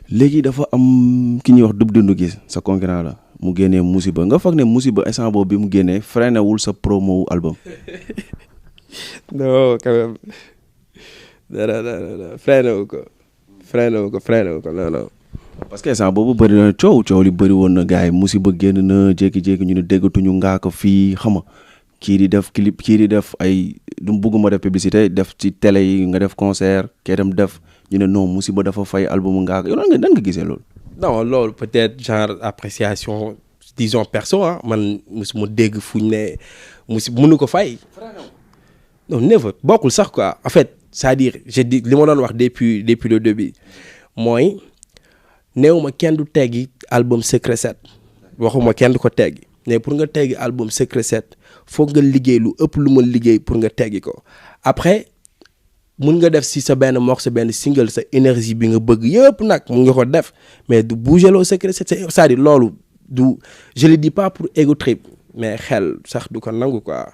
léegi dafa am ki ñuy wax Dub Doundou Guiss sa concurrent la mu génnee musiba nga foog ne musiba instant boobu bi mu génnee freiné wul sa promo album. non quand même non freiné wu ko non. parce que instant boobu bëri na coow li bëri woon na gars yi musiba génn na jékki-jékki ñu ne déggatuñu ngaa ko fii xam nga kii di def clip kii di def ay du bëgguma def publicité def ci télé yi nga def concert kee dem def ñu ne non musiba dafa fay album ngaa ko yow nan nga gisee loolu. non loolu peut-être genre appréciation disons perso ah man musuma dégg fu ñu ne mënu ko fay. non never bokkul sax quoi en fait c'est-à-dire j'ai dit li ma doon wax depuis le début mooy néew ma kenn du teggi album Secret 7 waxuma kenn du ko teggi mais pour nga teggi album Secret 7 foog nga liggéey lu ëpp lu ma liggéey pour nga teggi ko après mun nga def si sa benn morceau benn single sa énergie bi nga bëgg yëpp nag mun nga ko def mais du bouger loo Secret 7 c'est-à-dire loolu du je le dis pas pour ego trip mais xel sax du ko nangu quoi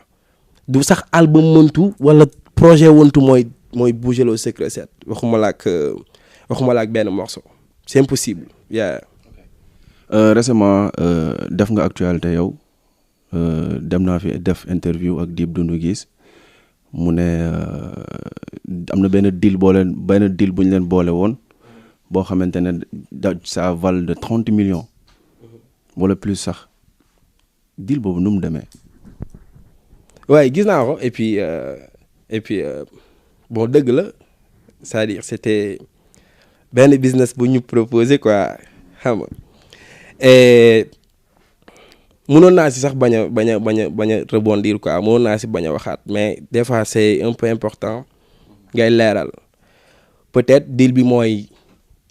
du sax album mëntu wala projet wontu mooy bouger loo Secret 7 waxuma la ak benn morceau c'est impossible yeah. Récemment def nga actualité yow dem naa fi def interview ak Dip Doundou Guiss mu ne am na benn deal bu ñu leen boole woon boo xamante ne ça vale de 30 millions wala plus sax deal boobu nu mu demee. waaye gis naa ko et puis bon dëgg la c'est-à-dire c'était benn business bu ñu proposé quoi xam nga et mënoon naa si sax bañ a rebondir quoi mënoon naa si bañ a waxaat mais des fois c'est un peu important ngay leeral peut-être deal bi mooy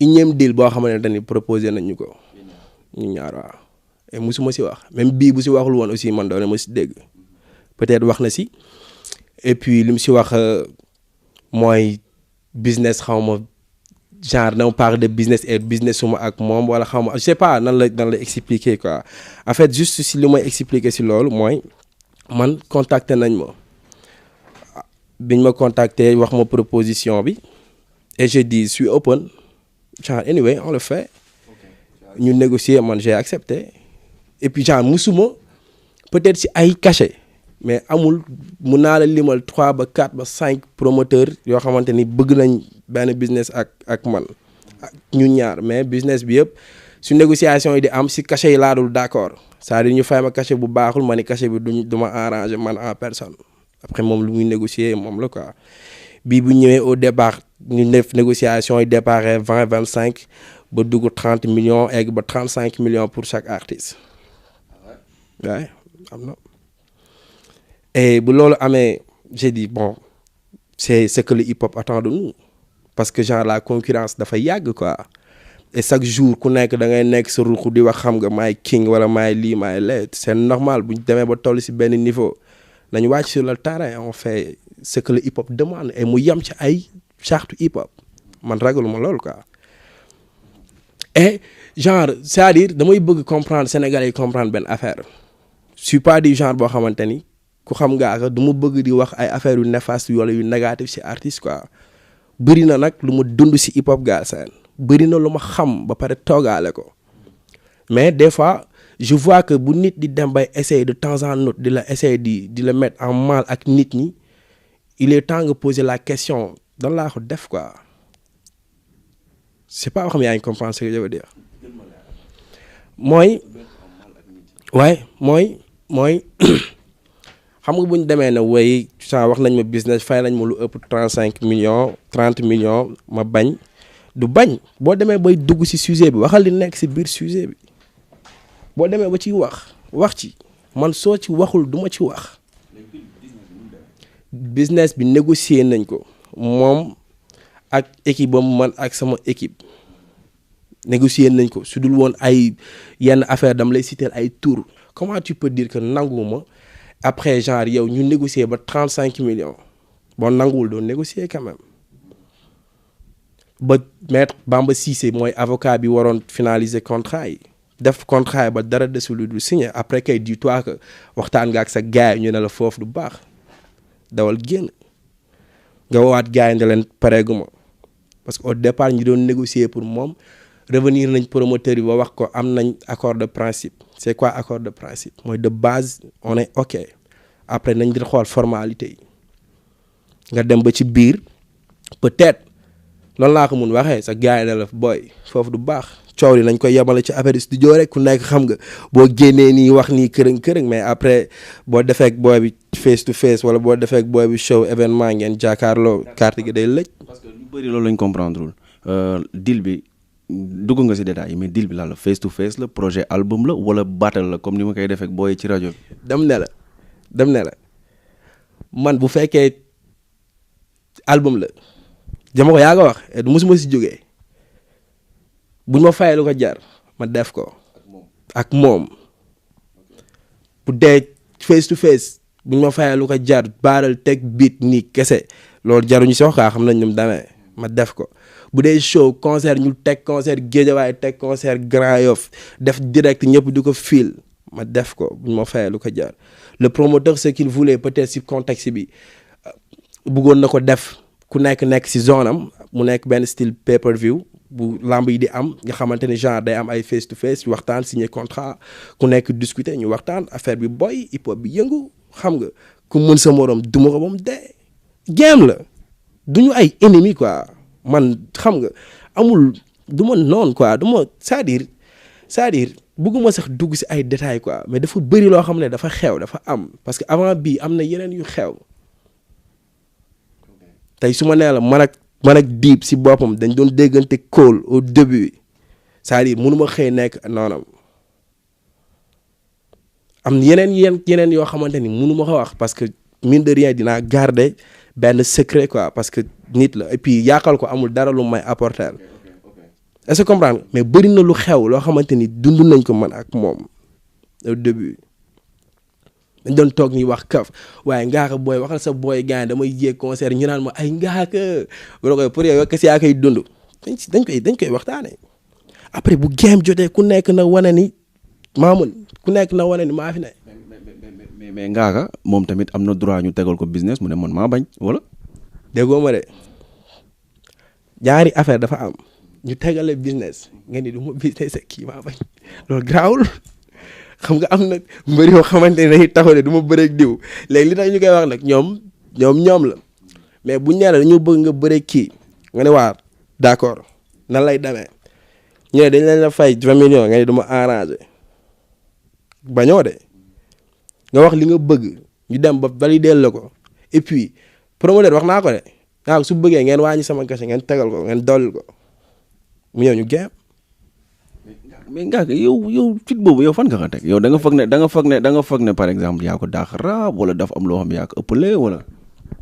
unième deal boo xamante ni proposé nañu ko ñu ñaar waaw et musuma si wax même bii bu si waxul woon aussi man doon ma si dégg peut-être wax na si et puis li mu si wax mooy business xaw ma genre on parle de business et business suma ak moom wala xaw ma je sais pas nan la expliquer quoi en fait juste si li may expliquer si loolu mooy man contacté nañ ma biñ ma contacté wax ma proposition bi et je dis je suis open genre anyway on le fait ñu négocier man j'ai accepté et puis genre musuma peut-être si ay cachet mais amul mun naa la limal 3 ba 4 ba 5 promoteurs yoo xamante ni bëgg nañ benn business ak man ñu ñaar mais business bi yëpp su négociation yi di am si cachet yi laa dul d'accord c'est-à-dire ñu fay ma cachet bu baaxul ma ni cachet bi du ma arranger man en personne après moom lu muy négocier moom la quoi bii bu ñëwee au départ ñu def négociation yi départ 20-25 ba dugg 30 millions egg ba 35 millions pour chaque artiste waaye am na. Et bu loolu amee j'ai dit bon c'est ce que le hip-hop attend de nous parce que genre la concurrence dafa yàgg quoi et chaque jour ku nekk da ngay nekk sa ruq di wax xam nga maay king wala maay lii maay lee c'est normal bu ñu demee ba toll ci benn niveau nañu wàcc sur le terrain on fait ce que le hip-hop demande et mu yem ci ay charte hip-hop man ragaluma loolu quoi et genre c'est-à-dire damay bëgg comprendre Sénégalais yi comprendre benn affaire je suis pas du genre boo xamante ni ku xam ngaa ko du ma bëgg di wax ay affaires yu néfaste wala yu négatif ci artiste quoi bëri na nag lu ma dund ci hip hop Galsen bëri na lu ma xam ba pare toogaale ko mais des fois je vois que bu nit di dem bay essayer de temps en temps di la essayer di la mettre en mal ak nit ñi il est temps nga poser la question dan laa ko def quoi c'est pas xam yaa ngi comprendre ce que je veux dire mooy xam nga bu ñu demee ne way saa wax nañ ma business fay nañ ma lu ëpp 35 millions 30 millions ma bañ du bañ boo demee bay dugg ci sujet bi waxal li nekk ci biir sujet bi boo demee ba ciy wax ci man soo ci waxul du ma ci wax. business bi négocier nañ ko moom ak équipe ba man ak sama équipe négocier nañ ko su dul woon ay yenn affaire dama lay citer ay tour comment tu peux dire que nanguwuma après genre yow ñu négocier ba 35 millions bon nanguwul doon négocier quand même ba maître Bamba Cissé mooy avocat bi waroon finaliser contrat yi def contrat yi ba dara desul lu du signer après kay dis-toi que waxtaan nga ak sa gars ñu ne la foofu du baax dawal génn nga woowaat gars yi ne leen pareeguma parce que au départ ñu doon négocier pour moom revenir nañ promoteur bi ba wax ko am nañ accord de principe c'est quoi accord de principe mooy de base on est ok après nañ di xool formalité yi nga dem ba ci biir peut-être loolu laa ko mun waxee sa gars yi ne la booy foofu du baax coow li nañ koy yemale ci affaire studio rek ku nekk xam nga boo génnee nii wax nii kërëng mais après boo defee ak booy bi face to face wala boo defee ak booy bi show événement ngeen jàkkaarloo carte gi day lëj. parce que lu bëri loolu lañ comprendre deal bi dugg nga si détails yi mais deal bi la face to face la projet album la wala battle la comme ni ma koy defee ak booy ci rajo bi. dem ne la man bu fekkee album la jama ko yaa nga wax du mosuma si jógee buñ ma fayee lu ko jar ma def ko ak moom bu dee face to face buñ ma fayee lu ko jar baaral teg beat nii kese loolu jaruñu si wax kaa xam nañ ñoom damee ma def ko bu dee show concert ñu teg concert Guédiawaye teg concert Grand Yoff def direct ñëpp di ko fil ma def ko buñ ma fayee lu ko jar le promoteur ce qu'il voulait peut-être si contexte bi bëggoon na ko def ku nekk si zone am mu nekk benn style pay-per-view bu lamb yi di am nga xamante ni genre day am ay face to face waxtaan signé contrat ku nekk discuter ñu waxtaan affaire bi boy hip hop bi yëngu xam nga ku mën sa morom duma ko ba mu dee game la duñu ay ennemi quoi man xam nga amul du ma noonu quoi du ma c'est-à-dire bëgguma sax dugg si ay détails quoi mais dafa bëri loo xam ne dafa xew dafa am parce que avant bii am na yeneen yu xew tey su ma nee la man ak Dip si boppam dañ doon déggante call au début c'est-à-dire mënuma xëy nekk noonam am yeneen yoo xamante ni mënuma ko wax parce que mine de rien dinaa garder benn secret quoi parce que nit la et puis yaakal ko amul dara lu may apporter est-ce que comprendre mais bëri na lu xew loo xamante ni dund nañ ko man ak moom au début dañ doon toog ñuy wax kaf waaye ngaaka booy waxal sa booy gaañ damay yéeg concert ñu naan ma ay ngaaka wala koy pour yow kese yaa koy dund dañ koy waxtaanee après bu game jotee ku nekk na wane ni maa mën ku nekk na wane ni maa fi ne. mais ngaaka moom tamit am na droit ñu tegal ko business mu ne man maa bañ wala. déggoo ma de ñaari affaire dafa am ñu tegale business nga ni du ma business ak kii maa bañ loolu garaawul. xam nga am na mbër yoo xamante ne dañuy taxaw ne du ma bëreeg diw léegi li tax ñu koy wax nag ñoom la mais buñ nee la dañu bëgg nga bëreeg kii nga ne waa d'accord nan lay demee ñu ne dañ leen la fay 20 millions nga ne du ma arrangé bañoo de nga wax li nga bëgg ñu dem ba valider la ko et puis promoteur wax naa ko de naa ko su bëggee ngeen wàññi sama cachet ngeen tegal ko ngeen dolli ko mu ñëw ñu géem. mais ngaaka yow fit boobu yow fan nga ko teg yow da nga foog ne par exemple yaa ko daax raab wala dafa am loo xam ne yaa ko ëppale wala.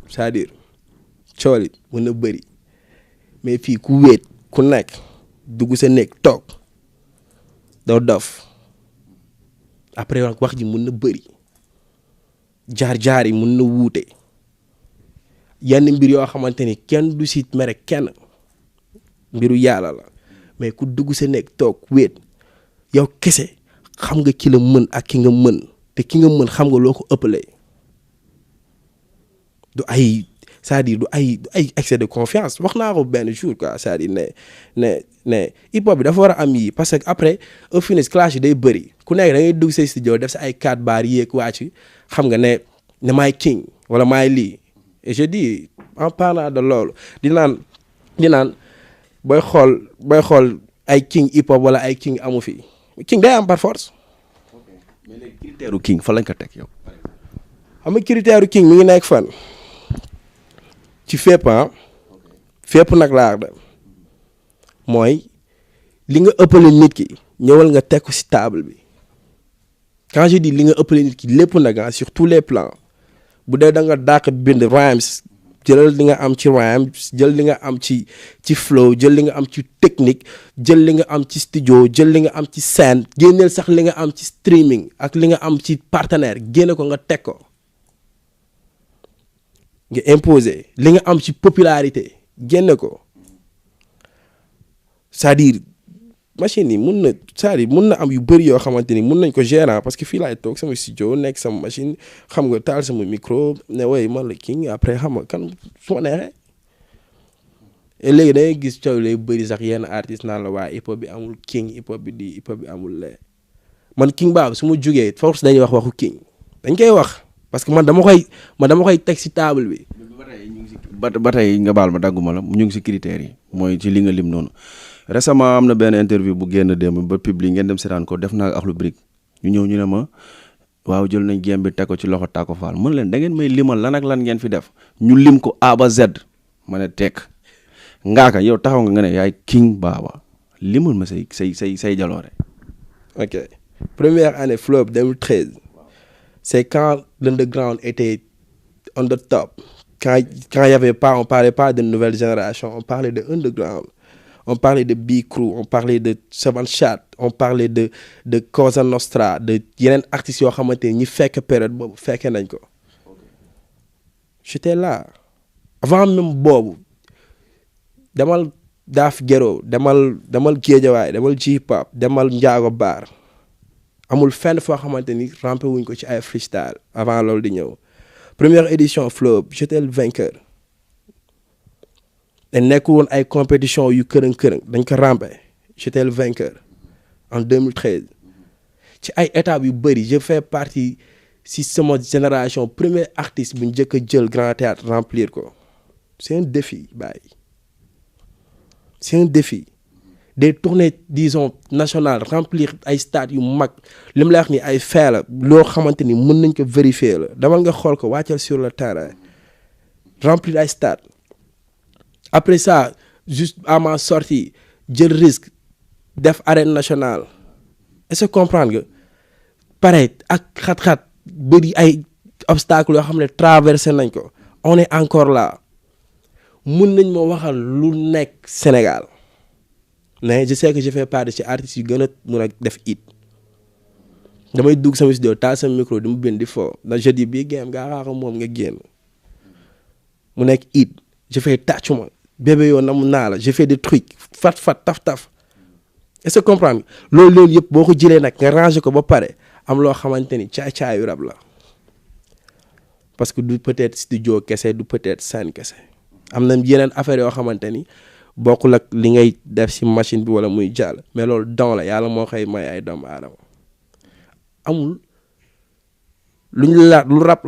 c'est-à-dire cool it mën na bëri mais fii ku wéet ku nekk dugg sa néeg toog doo dof après wax ji mën na bëri jaar yi mën na wuute yenn mbir yoo xamante ni kenn du si mere kenn mbiru yàlla la mais ku dugg sa néeg toog wéet. yow kese xam nga ki la mën ak ki nga mën te ki nga mën xam nga loo ko ëppalee du ay c'est-à-dire du ay excès de confiance wax naa ko benn jour quoi c'est-à-dire ne hip hop bi dafa war a am yi parce que après au finish clash yi day bëri ku nekk da ngay dugg sa studio def sa ay 4 bar yéeg wàcc xam nga ne maay king wala maay lii et je dis en parlant de loolu di naan booy xool ay king hip hop wala ay king amu fi. king day am par force. mais léegi critère king fa lañ ko teg yow. xam nga critère king mi ngi nekk fan. ci fépp fépp nag laa de mooy li nga ëppale nit ki ñëwal nga teg ko ci table bi quand je dis li nga ëppale nit ki lépp nag sur tous les plans bu dee da nga dàq bind rhymes jëlal li nga am ci rhymes jël li nga am ci flow jël li nga am ci technique jël li nga am ci studio jël li nga am ci scène génneel sax li nga am ci streaming ak li nga am ci partenaire génne ko nga teg ko nga imposer li nga am ci popularité génne ko c'est-à-dire machine yi mun na am yu bëri yoo xamante ni mun nañ ko gérer parce que fii laay toog sama studio nekk sama machine xam nga taal sama micro ne way man la king après xam nga kan su ma neexee et léegi da ngay gis coow lay bëri sax yenn artistes naan la waaye hip hop bi amul king hip hop bi di hip hop bi amul lee man King Baba su ma jugee force dañuy wax waxu king dañ koy wax parce que man dama koy teg si table bi. ba tey nga baal ma dagguma la ñu ngi si critères yi mooy ci li nga lim noonu récemment am na benn interview bu génn démb ba public ngeen dem seetaan ko def naa ak Akhlou Brick ñu ñëw ñu ne ma waaw jël nañ gem bi teg ko ci loxo Taco Fall mën leen da ngeen may limal lan ak lan ngeen fi def ñu lim ko A ba Z ma ne tekk ngaaka yow taxaw nga ne yaay King Baba limal ma say jaloore. ok première année Flop 2013 c'est quand l'underground était on the top quand il y avait pas on parlait pas de nouvelle génération on parlait de underground on parlait de B-Crew on parlait de Seven Chat on parlait de Cosa Nostra de yeneen artistes yoo xamante ni ñi fekk période boobu fekkee nañ ko j'étais là avant même boobu demal Daaf Gero demal Géejawaay demal Hip Hop demal Njaago Baar amul fenn foo xamante ni rampé wuñ ko ci ay freestyle avant loolu di ñëw première édition Flow j'étais le vainqueur te nekkul woon ay compétition yu kërëng dañ ko rampé j'étais le vainqueur en 2013 ci ay étapes yu bëri je fais partie si sama génération premier artiste bu njëkk a jël grand théâtre remplir ko c'est un défi bàyyi c'est un défi des tournées disons nationales remplir ay stades yu mag li mu la wax ni ay fee la loo xamante ni mën nañ ko vérifier la damal nga xool ko wàccal sur le terrain remplir ay stades après ça juste à ma sortie jël risque def arène nationale est-ce que comprendre nga pare ak xat-xat bëri ay obstacles yoo xam ne traversé nañ ko on est encore là mun nañ ma waxal lu nekk Sénégal mais je sais que je fais partie ci artistes yu gën a mun a def it damay dugg sama studio taal sama micro di mu bind di fo ndax jeudi bii game gaa xaaxa moom nga génn mu nekk it je fais tàccuma bébé yoon na mu naa la je fais des trucs fat taf est-ce que comprendre loolu yëpp boo ko jëlee nag nga ranger ko ba pare am loo xamante ni caay-caayu rab la parce que du peut-être studio kese du peut-être scène kese am na yeneen affaire yoo xamante ni bokkul ak li ngay def ci machine bi wala muy jàll mais loolu don la yàlla moo koy may ay doomu aadama amul lu rab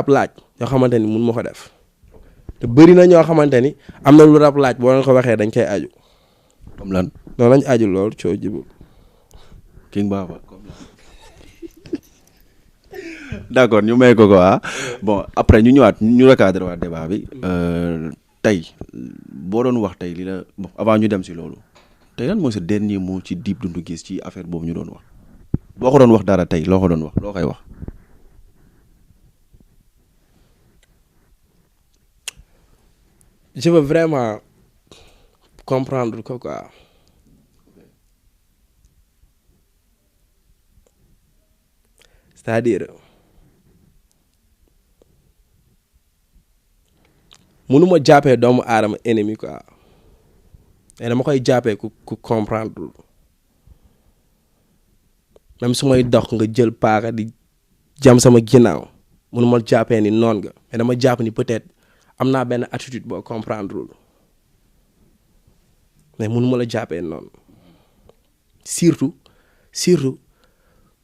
laaj yoo xamante ni mun ma ko def te bëri na ñoo xamante ni am na lu rab laaj boo leen ko waxee dañ koy aju. comme lan noonu lañ aju lool coo jibu King Baba comme lan d'accord ñu may ko bon après ñu ñëwaat ñu recadrer waat débat bi tey boo doon wax tey li la bon avant ñu dem si loolu tey lan mooy sa dernier mot ci Dip Doundou Guiss ci affaire boobu ñu doon wax boo ko doon wax dara tey loo ko doon wax loo koy wax. je veux vraiment comprendre ko quoi c'est-à-dire mënuma jàppee doomu aadama ennemi quoi mais dama koy jàppee ku comprendre même su may dox nga jël paaka di jam sama ginnaaw mënuma jàppee ni noon nga mais dama jàpp ni peut-être am naa benn attitude boo comprendre mais mënuma la jàppee noonu surtout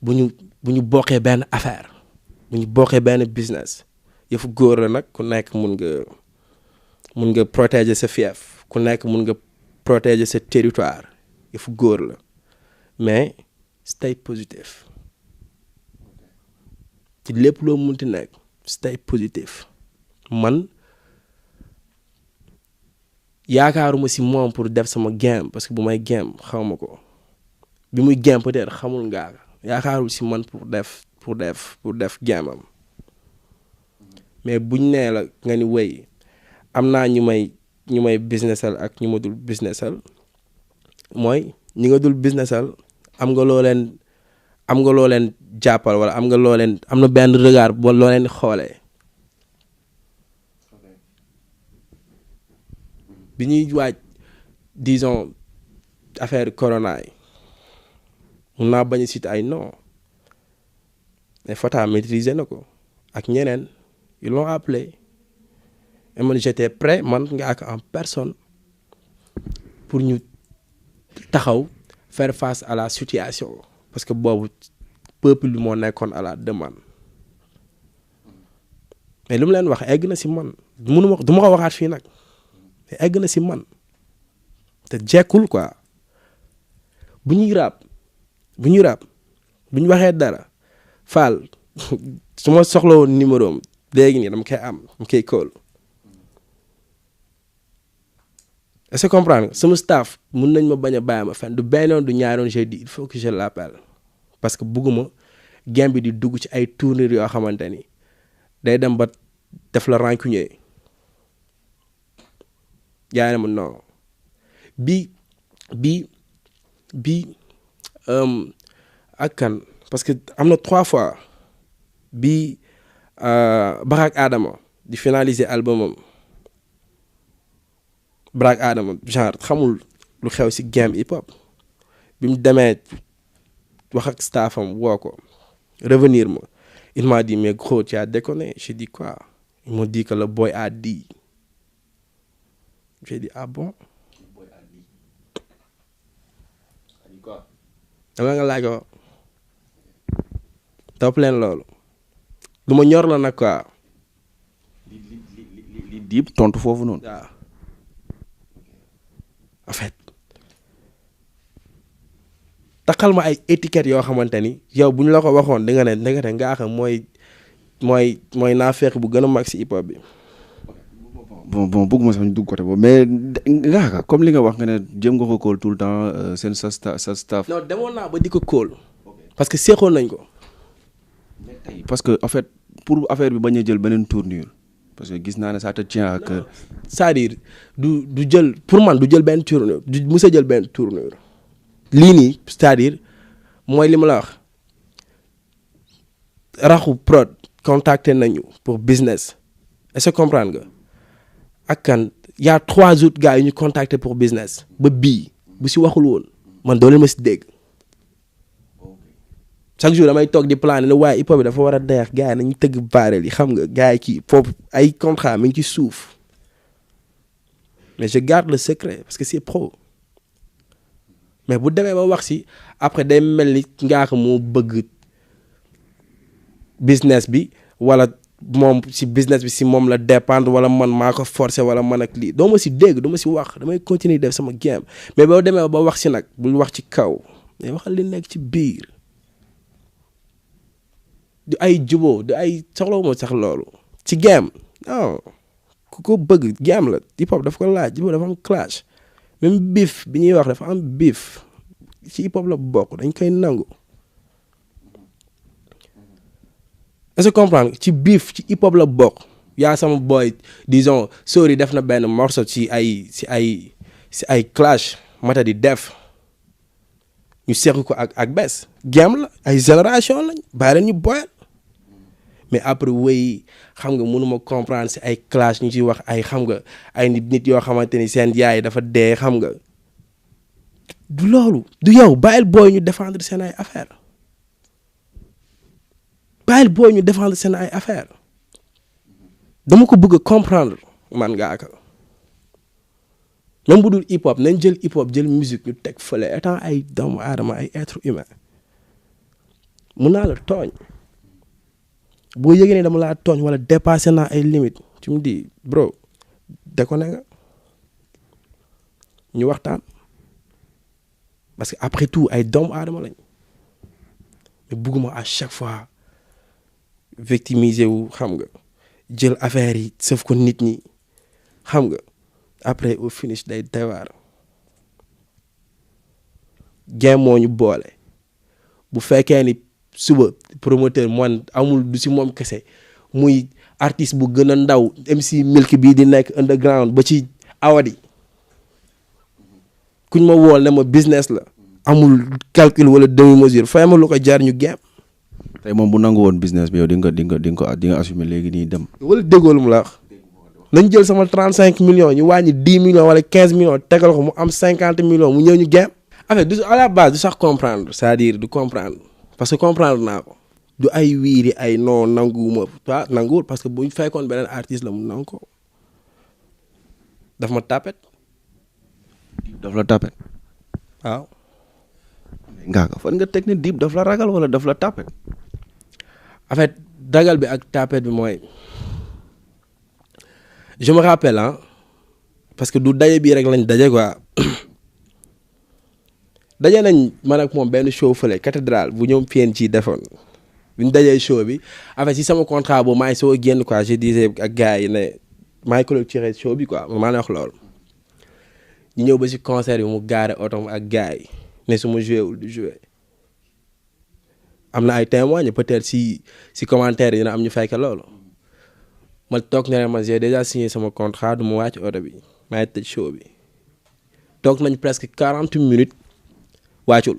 bu ñu bokkee benn affaire bu ñu bokkee benn business yëfu góor la nag ku nekk mun nga protéger sa fief ku nekk mun nga protéger sa territoire yëfu góor la mais stay positif ci lépp loo munti nekk stay positif man yaakaaruma si moom pour def sama game parce que bu may game xaw ma ko bi muy game peut-être xamul ngaa yaakaarul si man pour def game am mais buñ nee la nga ni wéy am naa ñu may businessal ak ñu ma dul businessal mooy ñi nga dul businessal am nga loo leen jàppal wala am na benn regard boo loo leen xoolee bi ñuy waaj disons affaire corona yi mun naa bañ a citer ay non mais Fata maîtriser na ko ak ñeneen ils l'ont appelé et man j'étais prêt man Ngaaka en personne pour ñu taxaw faire face à la situation parce que boobu peuple bi moo nekkoon à la demande mais lu mu leen wax egg na si man du ma ko waxaat fii nag mais egg na si man te jekkul quoi bu ñuy rap bu ñu waxee dara Fall su ma soxla woon numéro am léegi nii dama koy call est-ce que comprendre nga sama staff mun nañ ma bañ a bàyyi ma fenn du benn yoon du ñaari yoon j'ai dit il faut que je l'appelle parce que bugguma game bi di dugg ci ay tournures yoo xamante ni day dem ba def la rancunier yaa ma non bi ak kan parce que am na 3 fois bi Barack Adama di finaliser albumam Barack Adama genre xamul lu xew ci game hip hop bi mu demee wax ak staffam woo ko revenir ma il m'a dit mais gros tu as déconné j'ai dit quoi ils m'ont dit que le boy a dit j'ai dit ah bon dama nga laaj ko topp leen loolu lu ma ñor la nag quoi li diib tontu foofu noonu waaw en fait taxal ma ay étiquettes yoo xamante ni yow bu ñu la ko waxoon di nga ne Ngaaka mooy naa fekk bu gën a mag si hip hop bi. bon bëgguma sax ñu dugg côté boobu mais Ngaaka comme li nga wax nga ne jëm nga ko call tout le temps seen sa staff. non demoon naa ba di ko call parce que seexoon nañ ko. parce que en fait pour affaire bi bañ a jël beneen tournure parce que gis naa ne ça te tient à cœur. c'est-à-dire du jël pour man du jël benn tournure du mus a jël benn tournure. lii nii c'est-à-dire mooy li ma la wax raxu prod contacté nañu pour business est-ce que comprendre nga ak kan y a 3 autres gars yu ñu contacté pour business ba bii bu si waxul woon man doo leen ma si dégg chaque jour damay toog di plané ne waaye hip hop bi dafa war a deex gars yi nañu tëgg baareel yi xam nga gars yi kii foofu ay contrat mi ngi ci suuf mais je garde le secret parce que c'est pro. mais bu demee ba wax si après day mel ni Ngaaka moo bëgg business bi wala moom si business bi si moom la dépendre wala man maa ko forcer wala man ak lii doo ma si dégg doo ma si wax damay continuer def sama game mais boo demee ba wax si nag bul wax ci kaw mais waxal li nekk ci biir du ay juboo du ay soxlawu ma sax loolu ci game non ku ko bëgg game la hip hop dafa ko laaj juboo dafa am clash même biif bi ñuy wax dafa am biif ci hip hop la bokk dañ koy nangu est-ce que comprendre ci biif ci hip hop la bokk yaa sama boy disons Sori def na benn morceau ci ay clash mata di def ñu seq ko ak bes game la ay génération lañ bàyyi leen ñu boyal mais après wéy xam nga mënuma comprendre si ay clash ñu ciy wax ay xam nga ay nit yoo xamante ni seen yaay dafa dee xam nga du loolu du yow bàyyil booy ñu défendre seen ay affaire dama ko bëgg a comprendre man Ngaaka même bu dul hip hop nañ jël hip hop jël musique ñu teg fële étant ay doomu aadama ay être humain mun naa la tooñ boo yëgee ne dama laa tooñ wala dépassé naa ay limites tu me dis bro déconné nga ñu waxtaan parce que après tout ay doomu aadama lañ mais bugguma à chaque fois victimiser wu xam nga jël affaire yi sëf ko nit ñi xam nga après au finish day dewaar game moo ñu boole bu fekkee ni suba promoteur man amul du si moom kese muy artiste bu gën a ndaw MC Milk bii di nekk underground ba ci awadi kuñ ma wool ne ma business la amul calcul wala demi mesure fay ma lu ko jar ñu game. tey moom bu nangu woon business bi yow di nga assumer léegi nii dem. wala déggoo lu mu la wax nañ jël sama 35 millions ñu wàññi 10 millions wala 15 millions tegal ko mu am 50 millions mu ñëw ñu game. en fait du à la base du sax comprendre c'est-à-dire du comprendre parce que comprendre naa ko du ay wiiri ay non nanguwuma pas nanguwul parce que bu ñu fekkoon beneen artiste la mu nangu ko daf ma tapet. daf la tapet. waaw. Ngaaka fan nga teg ni Dip daf la ragal wala daf la tapet. en fait ragal bi ak tapet bi mooy je me rappelle parce que du daje bii rek lañ daje quoi daje nañ man ak moom benn show fële cathédrale bu ñoom PNG defoon bu ñu dajee show bi en fait si sama contrat boobu maa ngi soo génn quoi je disais ak gars yi ne maa ngi clôturer show bi quoi maa la wax loolu ñu ñëw ba si concert bi mu gaare otom ak gars yi ne su ma joué wul du joué am na ay témoins peut-être si commentaire yi dina am ñu fekk loolu ma toog ne ma j'ai déjà signé sama contrat du ma wàcc oto bi maa ngi tëj show bi toog nañ presque 40 minutes wàccul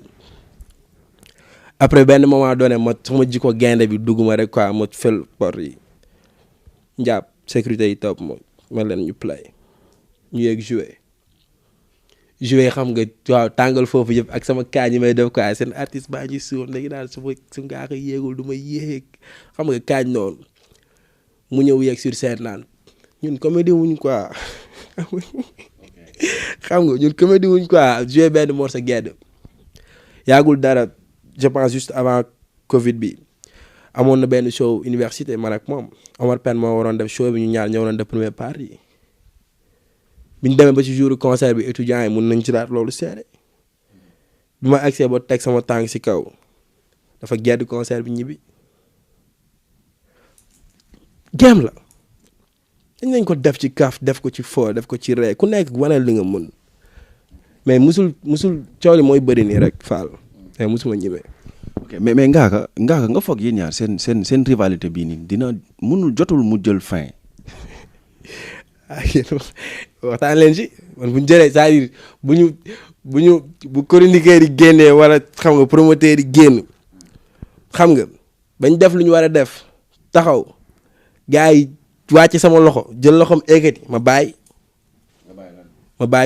après benn moment donné ma sama jikko gaynde bi dugg ma rek quoi ma fël porte yi njàpp sécurité yi topp ma leen ñu play ñu yegg joué xam nga waaw tàngal foofu yëpp ak sama kaa ñi may def quoi seen artiste baa ñuy suur léegi daal su ngaa ko yéegul du ma yéeg xam nga kaañ noonu mu ñëw yegg sur scène naan ñun comédie wuñ quoi xam nga ñun comédie wuñ quoi joué benn morceau gedd yaagul dara je pense juste avant Covid bi amoon na benn show université man ak moom Omar Pène moo waroon def show bi ñu ñaar ñëw doon def première partie bi ñu demee ba ci jour concert bi étudiants yi mun nañ ci daat loolu seede bi ma agsee ba teg sama tànk ci kaw dafa gedd concert bi ñibbi game la dañ nañ ko def ci kaf def ko ci foo def ko ci ree ku nekk waneel li nga mën mais musul coow li mooy bëri nii rek faal mais musuma ñibee. ok mais Ngaaka nga foog yéen ñaar seen rivalité bii nii dina mënul jotul mu jël fin. waxtaan leen si man bu ñu jëlee c'est-à-dire bu chroniqueur yi génnee wala xam nga promoteur yi génn xam nga bañ def lu ñu war a def taxaw gars yi wàcc sama loxo jël loxoom ekkati ma bàyyi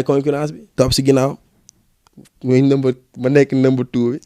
concurrence bi topp si ginnaaw muy ma nekk number 2 bi